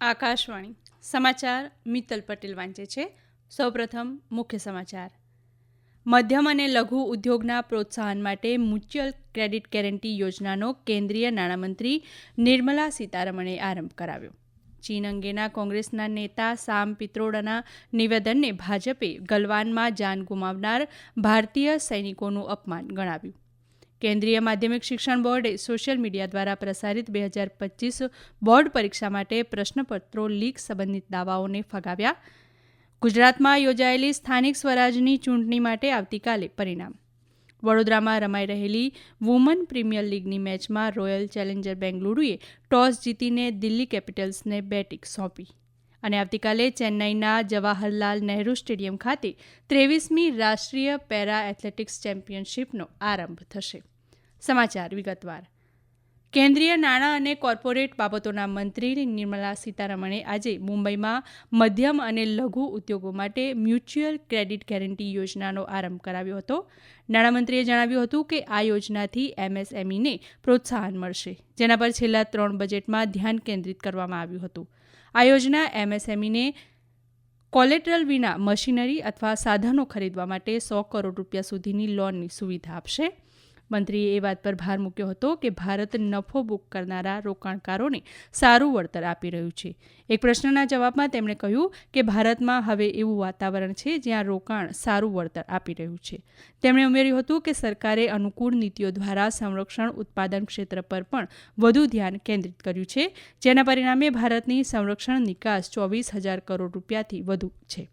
આકાશવાણી સમાચાર મિત્તલ પટેલ વાંચે છે. સૌપ્રથમ મુખ્ય સમાચાર. મધ્યમ અને લઘુ ઉદ્યોગના પ્રોત્સાહન માટે મ્યુચ્યુઅલ ક્રેડિટ ગેરંટી યોજનાનો કેન્દ્રીય નાણામંત્રી નિર્મલા સીતારમણે આરંભ કરાવ્યો. ચીન અંગેના કોંગ્રેસના નેતા સામ પિત્રોડાના નિવેદનને ભાજપે ગલવાનમાં જાન ગુમાવનાર ભારતીય સૈનિકોનું અપમાન ગણાવ્યું. કેન્દ્રીય માધ્યમિક શિક્ષણ બોર્ડે સોશિયલ મીડિયા દ્વારા પ્રસારિત 2025 બોર્ડ પરીક્ષા માટે પ્રશ્નપત્રો લીક સંબંધિત દાવાઓને ફગાવ્યા. ગુજરાતમાં યોજાયેલી સ્થાનિક સ્વરાજની ચૂંટણી માટે આવતીકાલે પરિણામ. વડોદરામાં રમાઈ રહેલી વુમન પ્રીમિયર લીગની મેચમાં રોયલ ચેલેન્જર બેંગલુરુએ ટોસ જીતીને દિલ્હી કેપિટલ્સને બેટિંગ સોંપી. અને આવતીકાલે ચેન્નાઈના જવાહરલાલ નહેરુ સ્ટેડિયમ ખાતે 23મી રાષ્ટ્રીય પેરા એથ્લેટિક્સ ચેમ્પિયનશિપનો આરંભ થશે. સમાચાર વિગતવાર. કેન્દ્રીય નાણાં અને કોર્પોરેટ બાબતોના મંત્રી નિર્મલા સીતારમણે આજે મુંબઈમાં મધ્યમ અને લઘુ ઉદ્યોગો માટે મ્યુચ્યુઅલ ક્રેડિટ ગેરંટી યોજનાનો આરંભ કરાવ્યો હતો. નાણામંત્રીએ જણાવ્યું હતું કે આ યોજનાથી એમએસએમઈને પ્રોત્સાહન મળશે, જેના પર છેલ્લા 3 બજેટમાં ધ્યાન કેન્દ્રિત કરવામાં આવ્યું હતું. આ યોજના એમએસએમઈને કોલેટરલ વિના મશીનરી અથવા સાધનો ખરીદવા માટે 100 કરોડ રૂપિયા સુધીની લોનની સુવિધા આપશે. મંત્રીએ એ વાત પર ભાર મૂક્યો હતો કે ભારત નફો બુક કરનારા રોકાણકારોને સારું વળતર આપી રહ્યું છે. એક પ્રશ્નના જવાબમાં તેમણે કહ્યું કે ભારતમાં હવે એવું વાતાવરણ છે જ્યાં રોકાણ સારું વળતર આપી રહ્યું છે. તેમણે ઉમેર્યું હતું કે સરકારે અનુકૂળ નીતિઓ દ્વારા સંરક્ષણ ઉત્પાદન ક્ષેત્ર પર પણ વધુ ધ્યાન કેન્દ્રિત કર્યું છે, જેના પરિણામે ભારતની સંરક્ષણ નિકાસ 24,000 કરોડ રૂપિયાથી વધુ છે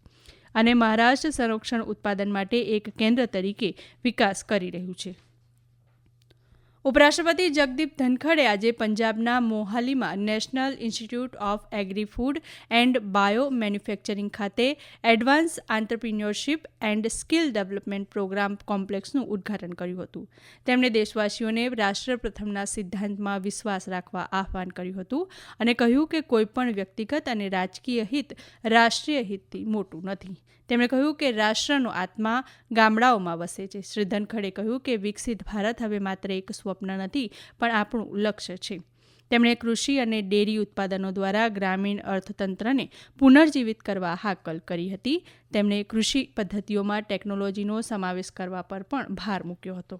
અને મહારાષ્ટ્ર સંરક્ષણ ઉત્પાદન માટે એક કેન્દ્ર તરીકે વિકાસ કરી રહ્યું છે. ઉપરાષ્ટ્રપતિ જગદીપ ધનખડે આજે પંજાબના મોહાલીમાં national institute of agri food and bio manufacturing ખાતે advance entrepreneurship and skill development programme કોમ્પ્લેક્સનું ઉદ્ઘાટન કર્યું હતું. તેમણે દેશવાસીઓને રાષ્ટ્ર પ્રથમના સિદ્ધાંતમાં વિશ્વાસ રાખવા આહ્વાન કર્યું હતું અને કહ્યું કે કોઈપણ વ્યક્તિગત અને રાજકીય હિત રાષ્ટ્રીય હિતથી મોટું નથી. તેમણે કહ્યું કે રાષ્ટ્રનો આત્મા ગામડાઓમાં વસે છે. શ્રી ધનખડે કહ્યું કે વિકસિત ભારત હવે માત્ર એક સ્વપ્ન નથી, પણ આપણું લક્ષ્ય છે. તેમણે કૃષિ અને ડેરી ઉત્પાદનો દ્વારા ગ્રામીણ અર્થતંત્રને પુનર્જીવિત કરવા હાકલ કરી હતી. તેમણે કૃષિ પદ્ધતિઓમાં ટેકનોલોજીનો સમાવેશ કરવા પર પણ ભાર મૂક્યો હતો.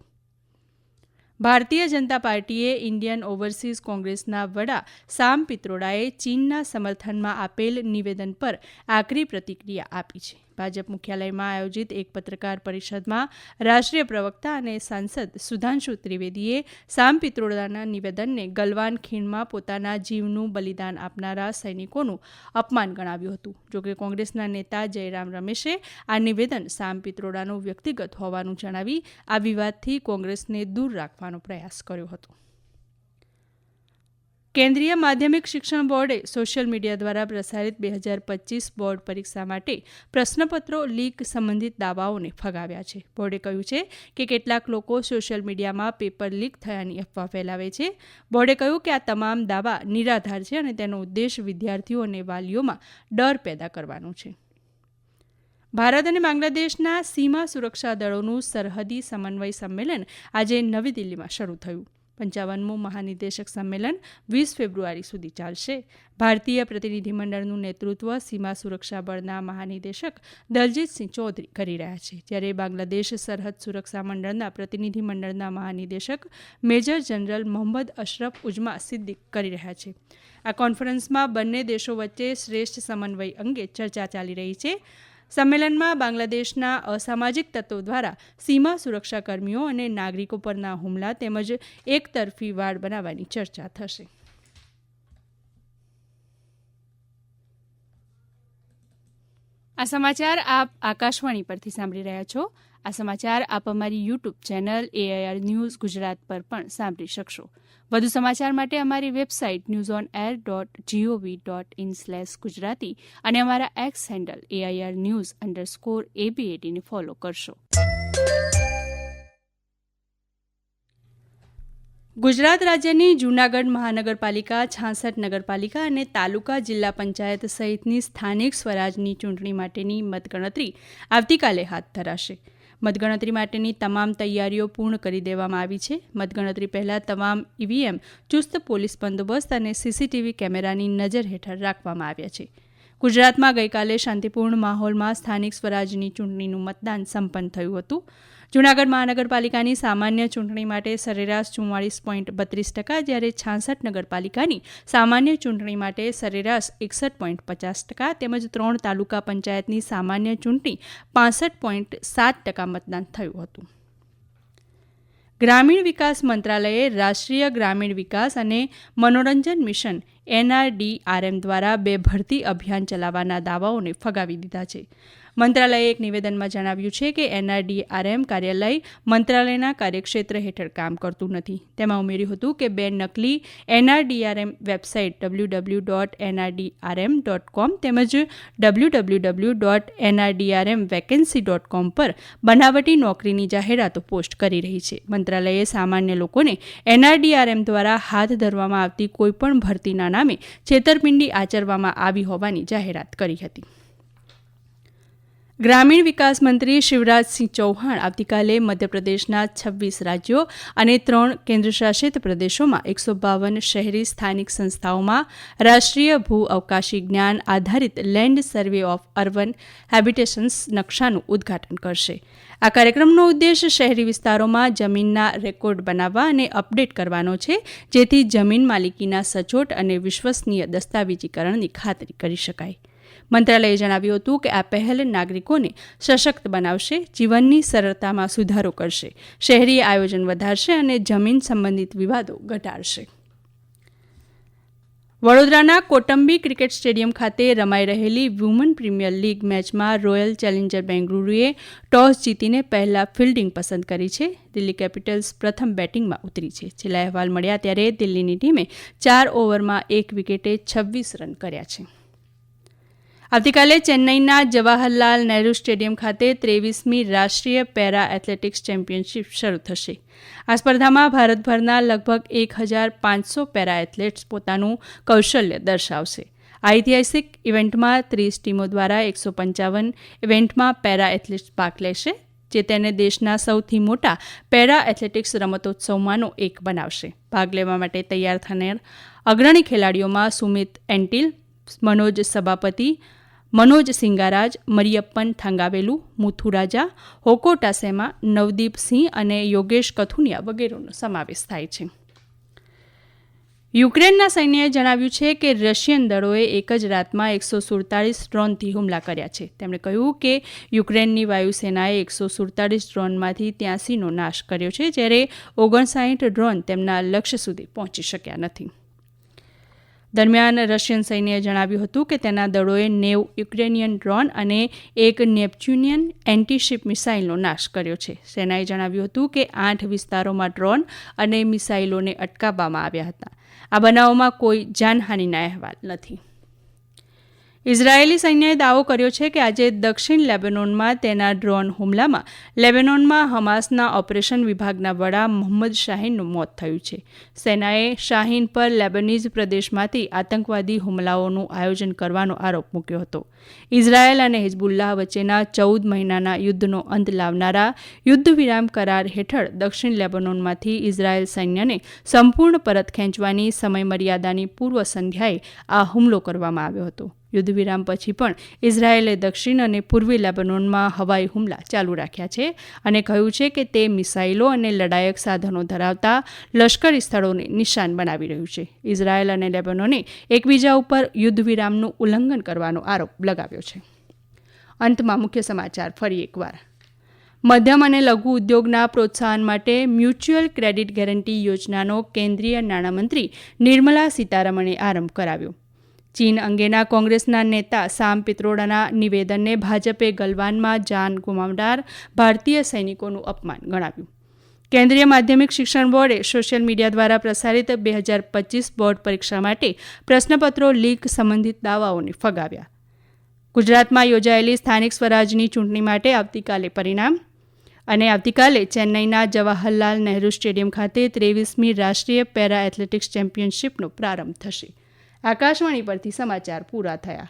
ભારતીય જનતા પાર્ટીએ ઇન્ડિયન ઓવરસીઝ કોંગ્રેસના વડા સામ પિત્રોડાએ ચીનના સમર્થનમાં આપેલ નિવેદન પર આકરી પ્રતિક્રિયા આપી છે. ભાજપ મુખ્યાલયમાં આયોજિત એક પત્રકાર પરિષદમાં રાષ્ટ્રીય પ્રવક્તા અને સાંસદ સુધાંશુ ત્રિવેદીએ સામ પિત્રોડાના નિવેદનને ગલવાન ખીણમાં પોતાના જીવનું બલિદાન આપનારા સૈનિકોનું અપમાન ગણાવ્યું હતું. જોકે કોંગ્રેસના નેતા જયરામ રમેશે આ નિવેદન સામ પિત્રોડાનું વ્યક્તિગત હોવાનું જણાવી આ વિવાદથી કોંગ્રેસને દૂર રાખવાનો પ્રયાસ કર્યો હતો. કેન્દ્રીય માધ્યમિક શિક્ષણ બોર્ડે સોશિયલ મીડિયા દ્વારા પ્રસારિત 2025 બોર્ડ પરીક્ષા માટે પ્રશ્નપત્રો લીક સંબંધિત દાવાઓને ફગાવ્યા છે. બોર્ડે કહ્યું છે કે કેટલાક લોકો સોશિયલ મીડિયામાં પેપર લીક થયાની અફવા ફેલાવે છે. બોર્ડે કહ્યું કે આ તમામ દાવા નિરાધાર છે અને તેનો ઉદ્દેશ વિદ્યાર્થીઓ અને વાલીઓમાં ડર પેદા કરવાનો છે. ભારત અને બાંગ્લાદેશના સીમા સુરક્ષા દળોનું સરહદી સમન્વય સંમેલન આજે નવી દિલ્હીમાં શરૂ થયું. 55મું મહાનિદેશક સંમેલન 20 ફેબ્રુઆરી સુધી ચાલશે. ભારતીય પ્રતિનિધિમંડળનું નેતૃત્વ સીમા સુરક્ષા બળના મહાનિદેશક દલજીતસિંહ ચૌધરી કરી રહ્યા છે, જ્યારે બાંગ્લાદેશ સરહદ સુરક્ષા મંડળના પ્રતિનિધિમંડળના મહાનિદેશક મેજર જનરલ મોહમ્મદ અશરફ ઉજમા સિદ્દીક કરી રહ્યા છે. આ કોન્ફરન્સમાં બંને દેશો વચ્ચે શ્રેષ્ઠ સમન્વય અંગે ચર્ચા ચાલી રહી છે. સંમેલનમાં બાંગ્લાદેશના અસામાજિક તત્વો દ્વારા સીમા સુરક્ષા કર્મીઓ અને નાગરિકો પરના હુમલા તેમજ એકતરફી વાડ બનાવવાની ચર્ચા થશે. આ સમાચાર આપ આકાશવાણી પરથી સાંભળી રહ્યા છો. આ સમાચાર આપ અમારી YouTube channel AIR news Gujarat પર પણ સાંભળી શકશો. વધુ સમાચાર માટે અમારી વેબસાઇટ newsonair.gov.in/gujarati અને અમારા એક્સ હેન્ડલ AIR_news_ABAD ને ફોલો કરશો. ગુજરાત રાજ્યની જૂનાગઢ મહાનગરપાલિકા, 66 નગરપાલિકા અને તાલુકા જિલ્લા પંચાયત સહિતની સ્થાનિક સ્વરાજની ચૂંટણી માટેની મતગણતરી આવતીકાલે હાથ ધરાશે. મતગણતરી માટેની તમામ તૈયારીઓ પૂર્ણ કરી દેવામાં આવી છે. મતગણતરી પહેલાં તમામ ઈવીએમ ચુસ્ત પોલીસ બંદોબસ્ત અને સીસીટીવી કેમેરાની નજર હેઠળ રાખવામાં આવ્યા છે. ગુજરાતમાં ગઈકાલે શાંતિપૂર્ણ માહોલમાં સ્થાનિક સ્વરાજની ચૂંટણીનું મતદાન સંપન્ન થયું હતું. જૂનાગઢ મહાનગરપાલિકાની સામાન્ય ચૂંટણી માટે સરેરાશ 44.32%, જ્યારે 66 નગરપાલિકાની સામાન્ય ચૂંટણી માટે સરેરાશ 61.50% તેમજ 3 તાલુકા પંચાયતની સામાન્ય ચૂંટણી 65.7% મતદાન થયું હતું. ગ્રામીણ વિકાસ મંત્રાલયે રાષ્ટ્રીય ગ્રામીણ વિકાસ અને મનોરંજન મિશન NRDRM દ્વારા 2 ભરતી અભિયાન ચલાવવાના દાવાઓને ફગાવી દીધા છે. મંત્રાલયે એક નિવેદનમાં જણાવ્યું છે કે NRDRM કાર્યાલય મંત્રાલયના કાર્યક્ષેત્ર હેઠળ કામ કરતું નથી. તેમાં ઉમેર્યું હતું કે 2 નકલી NRDRM વેબસાઇટ www.nrdrm.com તેમજ www.nrdrmvacancy.com પર બનાવટી નોકરીની જાહેરાતો પોસ્ટ કરી રહી છે. મંત્રાલયે સામાન્ય લોકોને NRDRM દ્વારા હાથ ધરવામાં આવતી કોઈપણ ભરતીના નામે છેતરપિંડી આચરવામાં આવી હોવાની જાહેરાત કરી હતી. ગ્રામીણ વિકાસ મંત્રી શિવરાજસિંહ ચૌહાણ આવતીકાલે મધ્યપ્રદેશના 26 રાજ્યો અને 3 કેન્દ્રશાસિત પ્રદેશોમાં 152 શહેરી સ્થાનિક સંસ્થાઓમાં રાષ્ટ્રીય ભૂ અવકાશી જ્ઞાન આધારિત લેન્ડ સર્વે ઓફ અર્બન હેબિટેશન્સ નકશાનું ઉદ્ઘાટન કરશે. આ કાર્યક્રમનો ઉદ્દેશ શહેરી વિસ્તારોમાં જમીનના રેકોર્ડ બનાવવા અને અપડેટ કરવાનો છે, જેથી જમીન માલિકીના સચોટ અને વિશ્વસનીય દસ્તાવેજીકરણની ખાતરી કરી શકાય. મંત્રાલયે જણાવ્યું હતું કે આ પહેલ નાગરિકોને સશક્ત બનાવશે, જીવનની સરળતામાં સુધારો કરશે, શહેરી આયોજન વધારશે અને જમીન સંબંધિત વિવાદો ઘટાડશે. વડોદરાના કોટંબી ક્રિકેટ સ્ટેડિયમ ખાતે રમાઈ રહેલી વુમન પ્રીમિયર લીગ મેચમાં રોયલ ચેલેન્જર બેંગલુરુએ ટોસ જીતીને પહેલા ફિલ્ડિંગ પસંદ કરી છે. દિલ્હી કેપિટલ્સ પ્રથમ બેટિંગમાં ઉતરી છે. છેલ્લા અહેવાલ મળ્યા ત્યારે દિલ્હીની ટીમે 4 ઓવરમાં 1 વિકેટે 26 રન કર્યા છે. આવતીકાલે ચેન્નઈના જવાહરલાલ નહેરુ સ્ટેડિયમ ખાતે 23મી રાષ્ટ્રીય પેરા એથ્લેટિક્સ ચેમ્પિયનશિપ શરૂ થશે. આ સ્પર્ધામાં ભારતભરના લગભગ 1,500 પેરા એથ્લેટ્સ પોતાનું કૌશલ્ય દર્શાવશે. આ ઐતિહાસિક ઇવેન્ટમાં 30 ટીમો દ્વારા 155 ઇવેન્ટમાં પેરા એથ્લેટ્સ ભાગ લેશે, જે તેને દેશના સૌથી મોટા પેરા એથ્લેટિક્સ રમતોત્સવમાંનો એક બનાવશે. ભાગ લેવા માટે તૈયાર થનાર અગ્રણી ખેલાડીઓમાં સુમિત એન્ટિલ, મનોજ સભાપતિ, મનોજ સિંગારાજ, મરિયપ્પન થંગાવેલુ, મુથુરાજા, હોકો ટાસેમા, નવદીપ સિંહ અને યોગેશ કથુનિયા વગેરેનો સમાવેશ થાય છે. યુક્રેનના સૈન્યએ જણાવ્યું છે કે રશિયન દળોએ એક જ રાતમાં 147 ડ્રોનથી હુમલા કર્યા છે. તેમણે કહ્યું કે યુક્રેનની વાયુસેનાએ 147 ડ્રોનમાંથી 83નો નાશ કર્યો છે, જ્યારે 59 ડ્રોન તેમના લક્ષ્ય સુધી પહોંચી શક્યા નથી. દરમિયાન રશિયન સૈન્યએ જણાવ્યું હતું કે તેના દળોએ 90 યુક્રેનિયન ડ્રોન અને 1 નેપ્ચ્યુનિયન એન્ટીશિપ મિસાઇલનો નાશ કર્યો છે. સેનાએ જણાવ્યું હતું કે 8 વિસ્તારોમાં ડ્રોન અને મિસાઇલોને અટકાવવામાં આવ્યા હતા. આ બનાવોમાં કોઈ જાનહાનિના અહેવાલ નથી. ઇઝરાયેલી સૈન્યએ દાવો કર્યો છે કે આજે દક્ષિણ લેબનોનમાં તેના ડ્રોન હુમલામાં લેબનોનમાં હમાસના ઓપરેશન વિભાગના વડા મોહમ્મદ શાહીનનું મોત થયું છે. સેનાએ શાહીન પર લેબનીઝ પ્રદેશમાંથી આતંકવાદી હુમલાઓનું આયોજન કરવાનો આરોપ મૂક્યો હતો. ઇઝરાયેલ અને હિઝબુલ્લાહ વચ્ચેના 14 મહિનાના યુદ્ધનો અંત લાવનારા યુદ્ધ વિરામ કરાર હેઠળ દક્ષિણ લેબનોનમાંથી ઇઝરાયેલ સૈન્યને સંપૂર્ણ પરત ખેંચવાની સમયમર્યાદાની પૂર્વ સંધ્યાએ આ હુમલો કરવામાં આવ્યો હતો. યુદ્ધ વિરામ પછી પણ ઇઝરાયેલે દક્ષિણ અને પૂર્વી લેબનોનમાં હવાઈ હુમલા ચાલુ રાખ્યા છે અને કહ્યું છે કે તે મિસાઇલો અને લડાયક સાધનો ધરાવતા લશ્કરી સ્થળોને નિશાન બનાવી રહ્યું છે. ઇઝરાયેલ અને લેબનોને એકબીજા ઉપર યુદ્ધ વિરામનું ઉલ્લંઘન કરવાનો આરોપ લગાવ્યો છે. અંતમાં મુખ્ય સમાચાર ફરી એકવાર. મધ્યમ અને લઘુ ઉદ્યોગના પ્રોત્સાહન માટે મ્યુચ્યુઅલ ક્રેડિટ ગેરંટી યોજનાનો કેન્દ્રીય નાણામંત્રી નિર્મલા સીતારમણે આરંભ કરાવ્યો. ચીન અંગેના કોંગ્રેસના નેતા સામ પિત્રોડાના નિવેદનને ભાજપે ગલવાનમાં જાન ગુમાવનાર ભારતીય સૈનિકોનું અપમાન ગણાવ્યું. કેન્દ્રીય માધ્યમિક શિક્ષણ બોર્ડે સોશિયલ મીડિયા દ્વારા પ્રસારિત 2025 બોર્ડ પરીક્ષા માટે પ્રશ્નપત્રો લીક સંબંધિત દાવાઓને ફગાવ્યા. ગુજરાતમાં યોજાયેલી સ્થાનિક સ્વરાજની ચૂંટણી માટે આવતીકાલે પરિણામ. અને આવતીકાલે ચેન્નઈના જવાહરલાલ નહેરુ સ્ટેડિયમ ખાતે 23મી રાષ્ટ્રીય પેરા એથ્લેટિક્સ ચેમ્પિયનશિપનો પ્રારંભ થશે. આકાશવાણી પરથી સમાચાર પૂરા થયા.